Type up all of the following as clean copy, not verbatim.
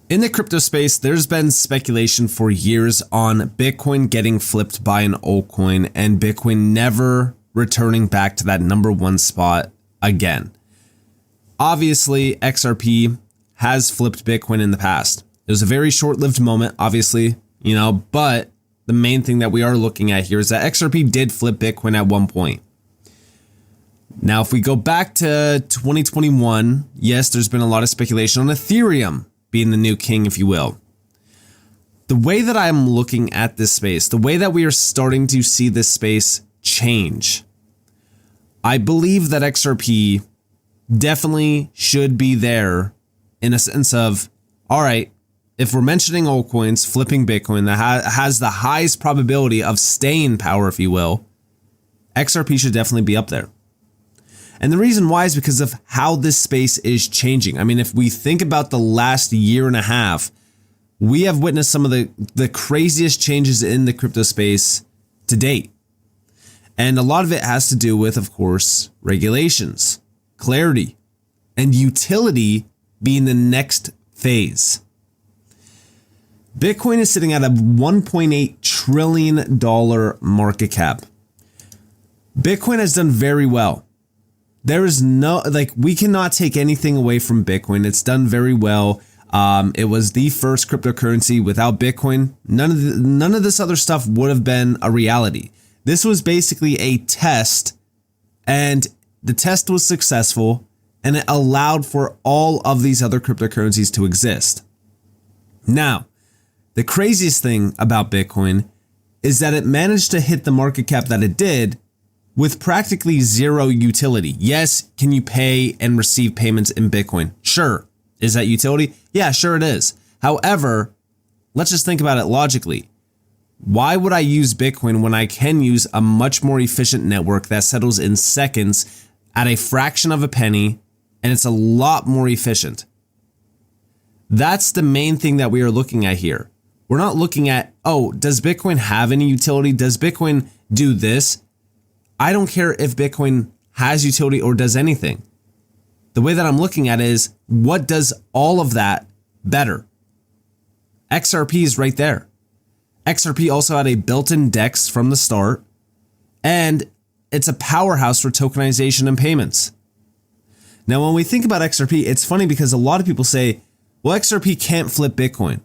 In the crypto space, there's been speculation for years on Bitcoin getting flipped by an altcoin and Bitcoin never returning back to that number one spot again. Obviously, XRP has flipped Bitcoin in the past. It was a very short-lived moment, obviously, but the main thing that we are looking at here is that XRP did flip Bitcoin at one point. Now, if we go back to 2021, yes, there's been a lot of speculation on Ethereum being the new king, if you will. The way that I'm looking at this space, the way that we are starting to see this space change, I believe that XRP definitely should be there in a sense of, all right, if we're mentioning altcoins, flipping Bitcoin that has the highest probability of staying power, if you will, XRP should definitely be up there. And the reason why is because of how this space is changing. I mean, if we think about the last year and a half, we have witnessed some of the craziest changes in the crypto space to date. And a lot of it has to do with, of course, regulations, clarity, and utility being the next phase. Bitcoin is sitting at a $1.8 trillion market cap. Bitcoin has done very well. There is we cannot take anything away from Bitcoin. It's done very well. It was the first cryptocurrency. Without Bitcoin, none of this other stuff would have been a reality. This was basically a test, and the test was successful, and it allowed for all of these other cryptocurrencies to exist. Now, the craziest thing about Bitcoin is that it managed to hit the market cap that it did with practically zero utility. Yes, can you pay and receive payments in Bitcoin? Sure. Is that utility? Yeah, sure it is. However, let's just think about it logically. Why would I use Bitcoin when I can use a much more efficient network that settles in seconds at a fraction of a penny, and it's a lot more efficient? That's the main thing that we are looking at here. We're not looking at, oh, does Bitcoin have any utility? Does Bitcoin do this? I don't care if Bitcoin has utility or does anything. The way that I'm looking at it is, what does all of that better? XRP is right there. XRP also had a built-in DEX from the start, and it's a powerhouse for tokenization and payments. Now, when we think about XRP, it's funny because a lot of people say, well, XRP can't flip Bitcoin.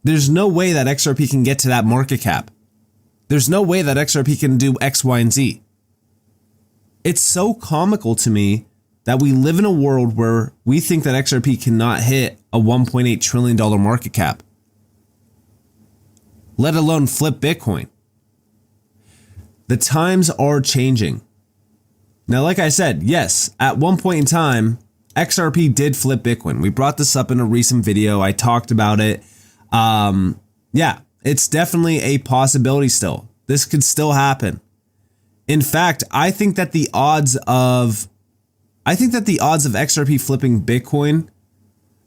There's no way that XRP can get to that market cap. There's no way that XRP can do X, Y, and Z. It's so comical to me that we live in a world where we think that XRP cannot hit a $1.8 trillion market cap, let alone flip Bitcoin. The times are changing. Now, like I said, yes, at one point in time, XRP did flip Bitcoin. We brought this up in a recent video. I talked about it. Yeah, it's definitely a possibility still. This could still happen. In fact, I think that the odds of XRP flipping Bitcoin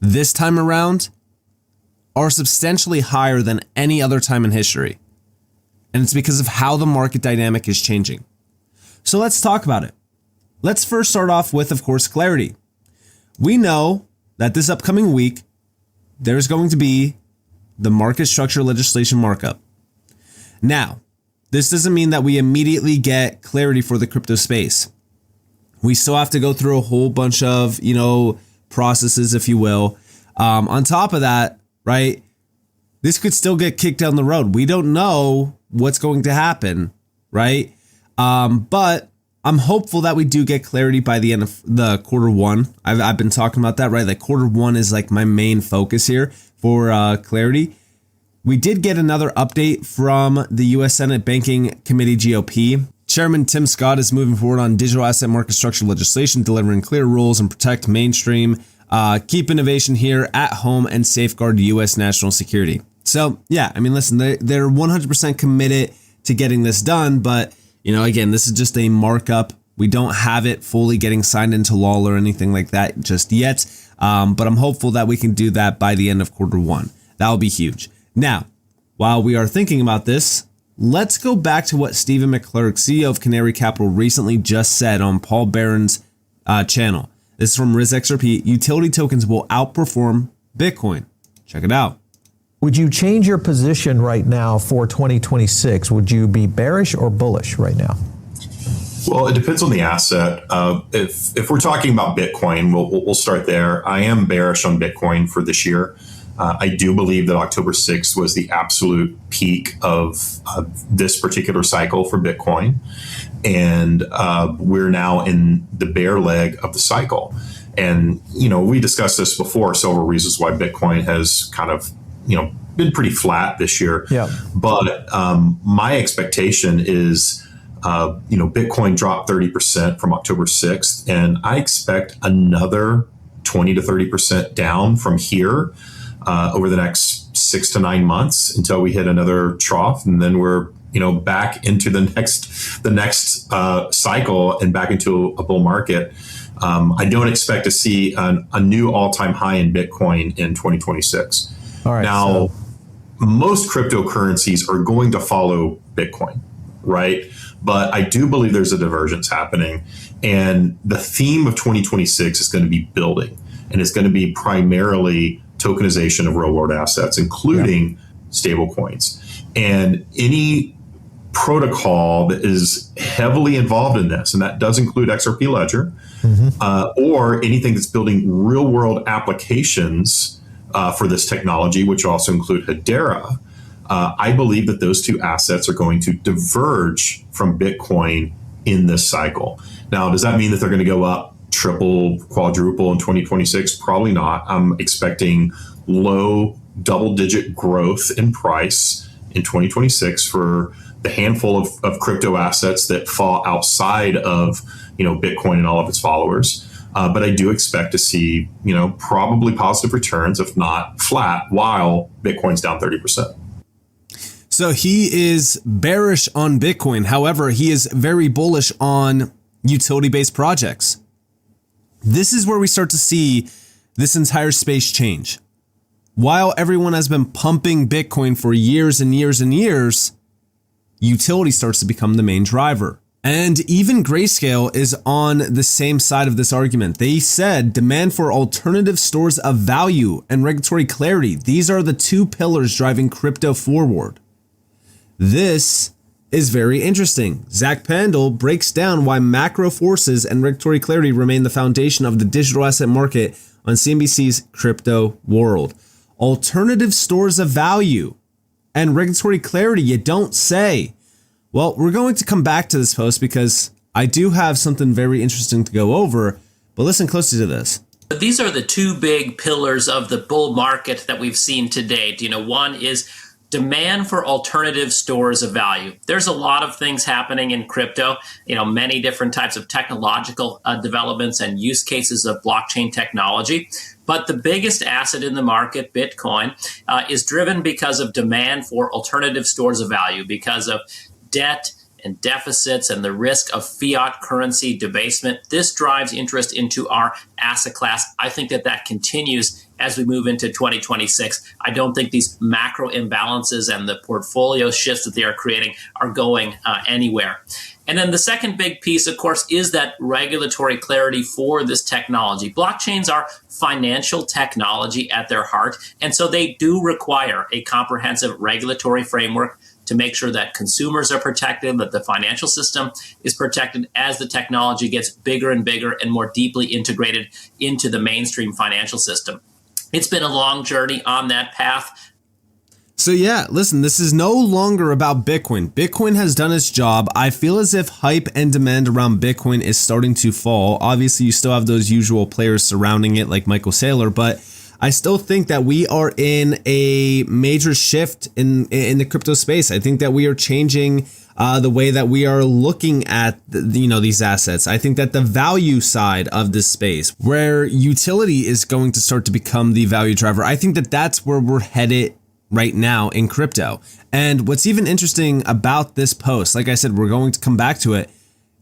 this time around are substantially higher than any other time in history. And it's because of how the market dynamic is changing. So let's talk about it. Let's first start off with, of course, clarity. We know that this upcoming week, there's going to be the market structure legislation markup. Now, this doesn't mean that we immediately get clarity for the crypto space. We still have to go through a whole bunch of, processes, if you will. On top of that, right, this could still get kicked down the road. We don't know what's going to happen, right? But I'm hopeful that we do get clarity by the end of the quarter one. I've been talking about that, right? Like quarter one is like my main focus here for clarity. We did get another update from the U.S. Senate Banking Committee GOP. Chairman Tim Scott is moving forward on digital asset market structure legislation, delivering clear rules and protect mainstream, keep innovation here at home, and safeguard U.S. national security. So, yeah, I mean, listen, they're 100% committed to getting this done. But, again, this is just a markup. We don't have it fully getting signed into law or anything like that just yet. But I'm hopeful that we can do that by the end of quarter one. That will be huge. Now, while we are thinking about this, let's go back to what Stephen McClurg, CEO of Canary Capital, recently just said on Paul Barron's channel. This is from RizXRP. Utility tokens will outperform Bitcoin. Check it out. Would you change your position right now for 2026? Would you be bearish or bullish right now? Well, it depends on the asset. If we're talking about Bitcoin, we'll start there. I am bearish on Bitcoin for this year. I do believe that October 6th was the absolute peak of this particular cycle for Bitcoin. And we're now in the bear leg of the cycle. And, we discussed this before, several reasons why Bitcoin has kind of, been pretty flat this year. Yeah. But my expectation is, Bitcoin dropped 30% from October 6th, and I expect another 20 to 30% down from here over the next 6 to 9 months until we hit another trough, and then we're back into the next cycle and back into a bull market. I don't expect to see a new all-time high in Bitcoin in 2026. All right. Now, most cryptocurrencies are going to follow Bitcoin, right? But I do believe there's a divergence happening. And the theme of 2026 is going to be building. And it's going to be primarily tokenization of real-world assets, including stable coins. And any protocol that is heavily involved in this, and that does include XRP Ledger, or anything that's building real-world applications for this technology, which also include Hedera, I believe that those two assets are going to diverge from Bitcoin in this cycle. Now, does that mean that they're going to go up triple, quadruple in 2026? Probably not. I'm expecting low double-digit growth in price in 2026 for the handful of crypto assets that fall outside of Bitcoin and all of its followers. But I do expect to see, probably positive returns, if not flat, while Bitcoin's down 30%. So he is bearish on Bitcoin. However, he is very bullish on utility-based projects. This is where we start to see this entire space change. While everyone has been pumping Bitcoin for years and years and years, utility starts to become the main driver. And even Grayscale is on the same side of this argument. They said demand for alternative stores of value and regulatory clarity. These are the two pillars driving crypto forward. This is very interesting. Zach Pandel breaks down why macro forces and regulatory clarity remain the foundation of the digital asset market on CNBC's Crypto World. Alternative stores of value and regulatory clarity, you don't say. Well, we're going to come back to this post because I do have something very interesting to go over, but listen closely to this. But these are the two big pillars of the bull market that we've seen to date. One is demand for alternative stores of value. There's a lot of things happening in crypto, many different types of technological developments and use cases of blockchain technology. But the biggest asset in the market, Bitcoin, is driven because of demand for alternative stores of value, because of debt and deficits and the risk of fiat currency debasement. This drives interest into our asset class. I think that continues as we move into 2026. I don't think these macro imbalances and the portfolio shifts that they are creating are going anywhere. And then the second big piece, of course, is that regulatory clarity for this technology. Blockchains are financial technology at their heart, and so they do require a comprehensive regulatory framework to make sure that consumers are protected, that the financial system is protected as the technology gets bigger and bigger and more deeply integrated into the mainstream financial system. It's been a long journey on that path. So yeah, listen, this is no longer about Bitcoin. Bitcoin has done its job. I feel as if hype and demand around Bitcoin is starting to fall. Obviously, you still have those usual players surrounding it like Michael Saylor, but I still think that we are in a major shift in the crypto space. I think that we are changing the way that we are looking at these assets. I think that the value side of this space, where utility is going to start to become the value driver, I think that that's where we're headed right now in crypto. And what's even interesting about this post, like I said, we're going to come back to it.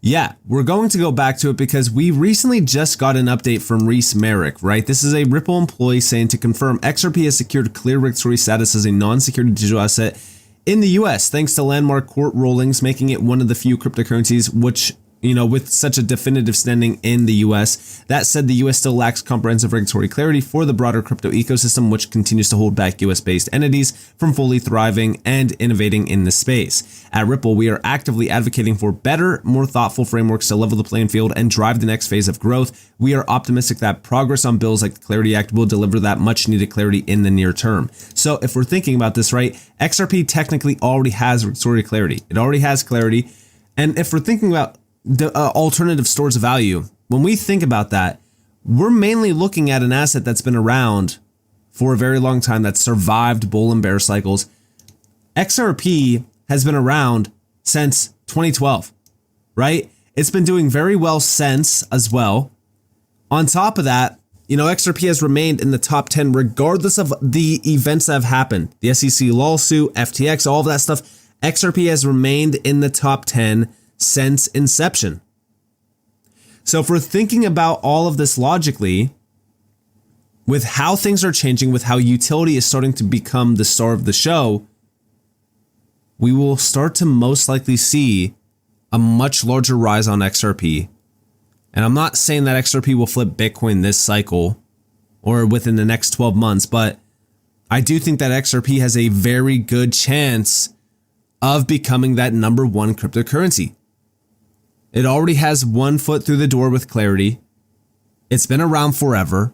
Yeah, we're going to go back to it because we recently just got an update from Reese Merrick, right? This is a Ripple employee saying to confirm XRP has secured clear regulatory status as a non-security digital asset in the US, thanks to landmark court rulings, making it one of the few cryptocurrencies which, with such a definitive standing in the US. That said, the US still lacks comprehensive regulatory clarity for the broader crypto ecosystem, which continues to hold back US-based entities from fully thriving and innovating in the space. At Ripple, we are actively advocating for better, more thoughtful frameworks to level the playing field and drive the next phase of growth. We are optimistic that progress on bills like the Clarity Act will deliver that much needed clarity in the near term. So if we're thinking about this, right, XRP technically already has regulatory clarity. It already has clarity. And if we're thinking about the alternative stores of value, when we think about that, we're mainly looking at an asset that's been around for a very long time, that's survived bull and bear cycles. XRP has been around since 2012, right? It's been doing very well since as well. On top of that, XRP has remained in the top 10 regardless of the events that have happened. The SEC lawsuit, FTX, all of that stuff. XRP has remained in the top 10 since inception. So if we're thinking about all of this logically, with how things are changing, with how utility is starting to become the star of the show, we will start to most likely see a much larger rise on XRP. And I'm not saying that XRP will flip Bitcoin this cycle or within the next 12 months, but I do think that XRP has a very good chance of becoming that number one cryptocurrency. It already has one foot through the door with Clarity. It's been around forever.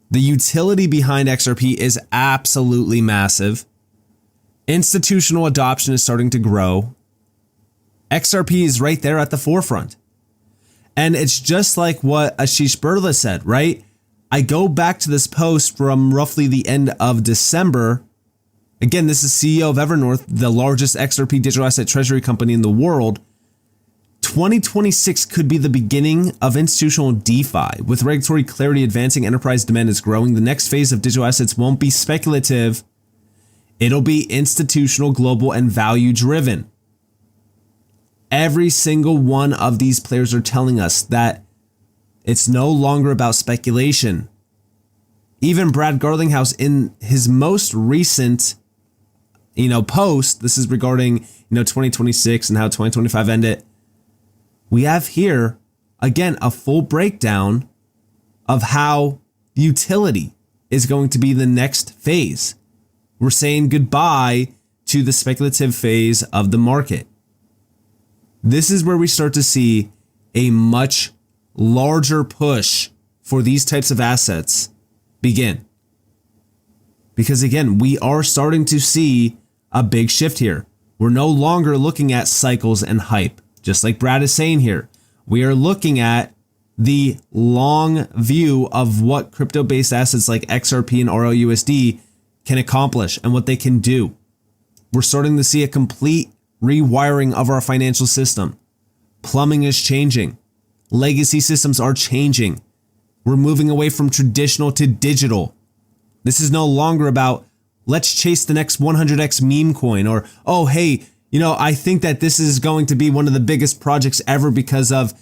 The utility behind XRP is absolutely massive. Institutional adoption is starting to grow. XRP is right there at the forefront. And it's just like what Ashish Birla said, right? I go back to this post from roughly the end of December. Again, this is CEO of Evernorth, the largest XRP digital asset treasury company in the world. 2026 could be the beginning of institutional DeFi. With regulatory clarity advancing, enterprise demand is growing. The next phase of digital assets won't be speculative. It'll be institutional, global, and value driven. Every single one of these players are telling us that it's no longer about speculation. Even Brad Garlinghouse in his most recent, post, this is regarding, 2026 and how 2025 ended. We have here, again, a full breakdown of how utility is going to be the next phase. We're saying goodbye to the speculative phase of the market. This is where we start to see a much larger push for these types of assets begin. Because again, we are starting to see a big shift here. We're no longer looking at cycles and hype. Just like Brad is saying here, we are looking at the long view of what crypto-based assets like XRP and RLUSD can accomplish and what they can do. We're starting to see a complete rewiring of our financial system. Plumbing is changing. Legacy systems are changing. We're moving away from traditional to digital. This is no longer about let's chase the next 100x meme coin or, oh, hey, I think that this is going to be one of the biggest projects ever because of,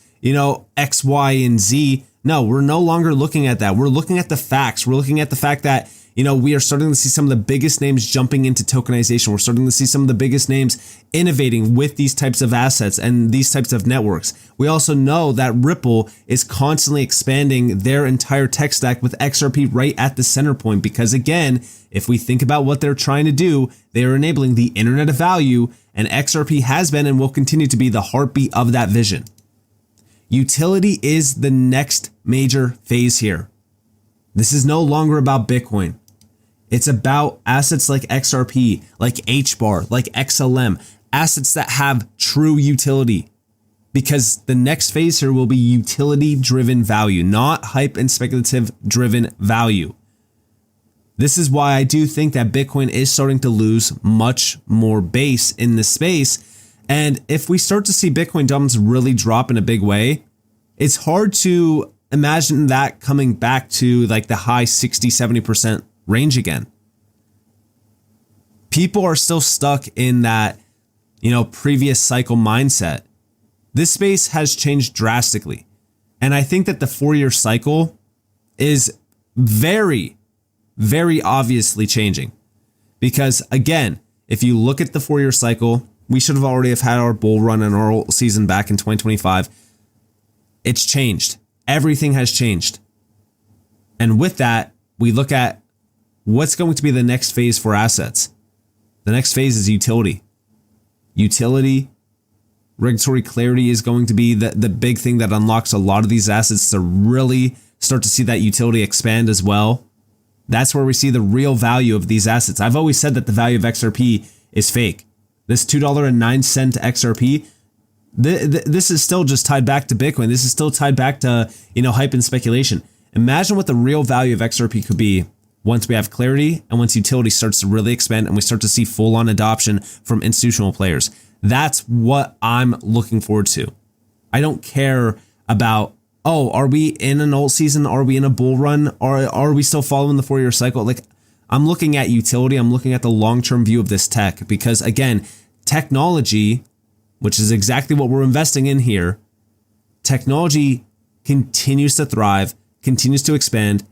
X, Y, and Z. No, we're no longer looking at that. We're looking at the facts. We're looking at the fact that, we are starting to see some of the biggest names jumping into tokenization. We're starting to see some of the biggest names innovating with these types of assets and these types of networks. We also know that Ripple is constantly expanding their entire tech stack with XRP right at the center point. Because again, if we think about what they're trying to do, they are enabling the internet of value, and XRP has been and will continue to be the heartbeat of that vision. Utility is the next major phase here. This is no longer about Bitcoin. It's about assets like XRP, like HBAR, like XLM, assets that have true utility. Because the next phase here will be utility-driven value, not hype and speculative-driven value. This is why I do think that Bitcoin is starting to lose much more base in this space. And if we start to see Bitcoin dominance really drop in a big way, it's hard to imagine that coming back to like the high 60, 70% range again. People are still stuck in that, previous cycle mindset. This space has changed drastically. And I think that the 4-year cycle is very, very obviously changing. Because again, if you look at the 4-year cycle, We should have already have had our bull run and our season back in 2025. It's changed. Everything has changed. And with that, we look at what's going to be the next phase for assets. The next phase is utility. Utility, regulatory clarity is going to be the big thing that unlocks a lot of these assets to really start to see that utility expand as well. That's where we see the real value of these assets. I've always said that the value of XRP is fake. This $2.09 XRP, this is still just tied back to Bitcoin. This is still tied back to, hype and speculation. Imagine what the real value of XRP could be once we have clarity and once utility starts to really expand and we start to see full-on adoption from institutional players. That's what I'm looking forward to. I don't care about, are we in an alt season? Are we in a bull run? Or are we still following the 4-year cycle? Like, I'm looking at utility. I'm looking at the long-term view of this tech because, again, technology, which is exactly what we're investing in here, technology continues to thrive, continues to expand,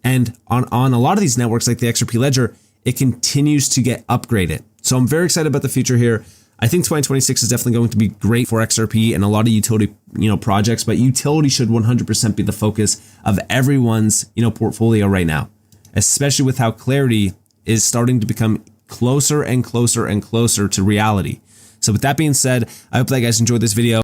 and on a lot of these networks like the XRP Ledger, it continues to get upgraded. So I'm very excited about the future here. I think 2026 is definitely going to be great for XRP and a lot of utility, projects, but utility should 100% be the focus of everyone's, portfolio right now, especially with how clarity is starting to become closer and closer and closer to reality. So with that being said, I hope that you guys enjoyed this video.